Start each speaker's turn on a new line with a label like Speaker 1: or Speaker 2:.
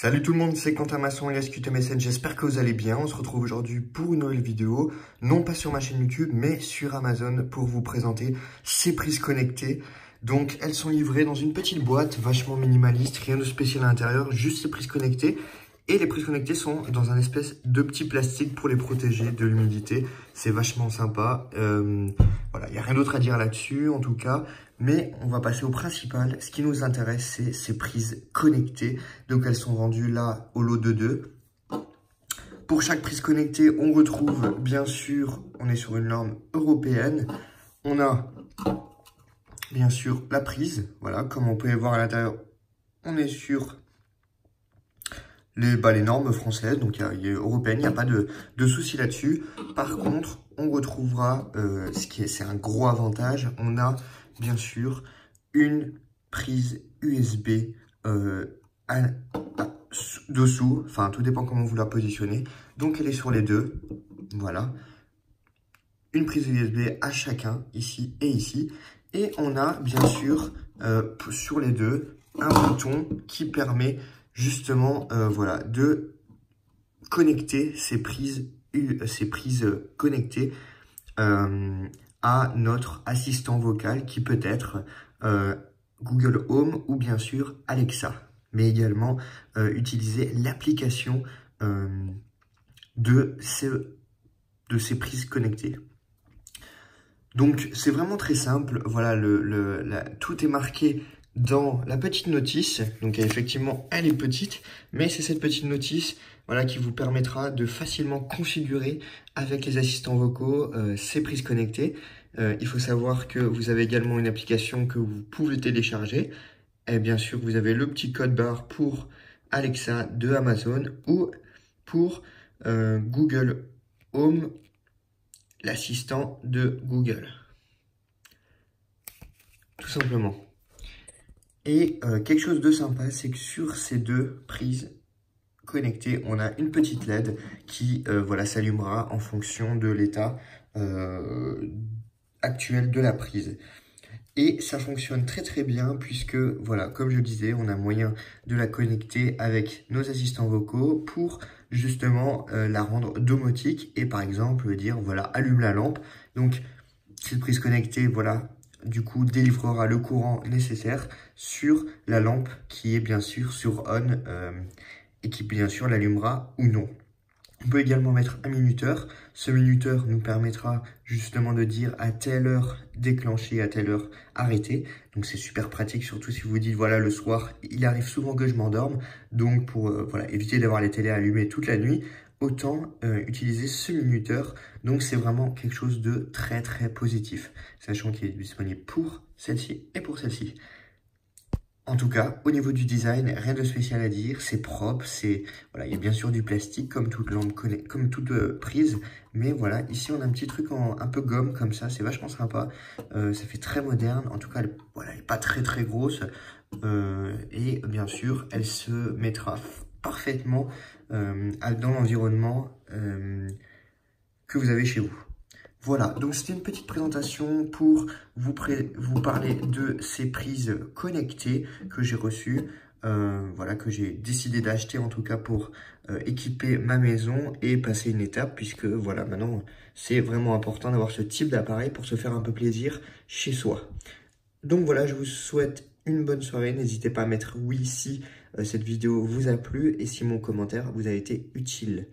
Speaker 1: Salut tout le monde, c'est Quentin Masson et SQTMSN, j'espère que vous allez bien. On se retrouve aujourd'hui pour une nouvelle vidéo, non pas sur ma chaîne YouTube, mais sur Amazon pour vous présenter ces prises connectées. Donc elles sont livrées dans une petite boîte vachement minimaliste, rien de spécial à l'intérieur, juste ces prises connectées. Et les prises connectées sont dans un espèce de petit plastique pour les protéger de l'humidité. C'est vachement sympa. Voilà, il n'y a rien d'autre à dire là-dessus en tout cas. Mais on va passer au principal. Ce qui nous intéresse, c'est ces prises connectées. Donc elles sont vendues là au lot de 2. Pour chaque prise connectée, on retrouve bien sûr, on est sur une norme européenne. On a bien sûr la prise. Voilà, comme on peut voir à l'intérieur, on est sur les normes françaises, donc il y a européennes, il n'y a pas de souci là-dessus. Par contre, on retrouvera, c'est un gros avantage, on a bien sûr une prise USB dessous, enfin tout dépend comment vous la positionnez. Donc elle est sur les deux, voilà. Une prise USB à chacun, ici et ici. Et on a bien sûr sur les deux un bouton qui permet justement voilà, de connecter ces prises connectées à notre assistant vocal qui peut être Google Home ou bien sûr Alexa, mais également utiliser l'application de ces prises connectées. Donc c'est vraiment très simple, voilà, tout est marqué dans la petite notice. Donc effectivement elle est petite, mais c'est cette petite notice voilà, qui vous permettra de facilement configurer avec les assistants vocaux ces prises connectées. Il faut savoir que vous avez également une application que vous pouvez télécharger. Et bien sûr vous avez le petit code barre pour Alexa de Amazon ou pour Google Home, l'assistant de Google. Tout simplement. Et quelque chose de sympa, c'est que sur ces deux prises connectées, on a une petite LED qui voilà, s'allumera en fonction de l'état actuel de la prise. Et ça fonctionne très très bien puisque, voilà, comme je disais, on a moyen de la connecter avec nos assistants vocaux pour justement la rendre domotique et par exemple dire, voilà, allume la lampe. Donc, cette prise connectée, voilà, du coup, délivrera le courant nécessaire sur la lampe qui est bien sûr sur on et qui bien sûr l'allumera ou non. On peut également mettre un minuteur. Ce minuteur nous permettra justement de dire à telle heure déclencher, à telle heure arrêter. Donc c'est super pratique, surtout si vous vous dites, voilà, le soir, il arrive souvent que je m'endorme. Donc pour voilà, éviter d'avoir les télés allumées toute la nuit, autant utiliser ce minuteur. Donc c'est vraiment quelque chose de très très positif, sachant qu'il est disponible pour celle-ci et pour celle-ci. En tout cas, au niveau du design, rien de spécial à dire, c'est propre, voilà, il y a bien sûr du plastique comme toute lampe, comme toute prise, mais voilà, ici on a un petit truc un peu gomme comme ça, c'est vachement sympa, ça fait très moderne, en tout cas, voilà, elle n'est pas très très grosse, et bien sûr, elle se mettra parfaitement dans l'environnement que vous avez chez vous. Voilà, donc c'était une petite présentation pour vous parler de ces prises connectées que j'ai reçues, voilà, que j'ai décidé d'acheter en tout cas pour équiper ma maison et passer une étape puisque voilà, maintenant c'est vraiment important d'avoir ce type d'appareil pour se faire un peu plaisir chez soi. Donc voilà, je vous souhaite une bonne soirée, n'hésitez pas à mettre oui si cette vidéo vous a plu et si mon commentaire vous a été utile.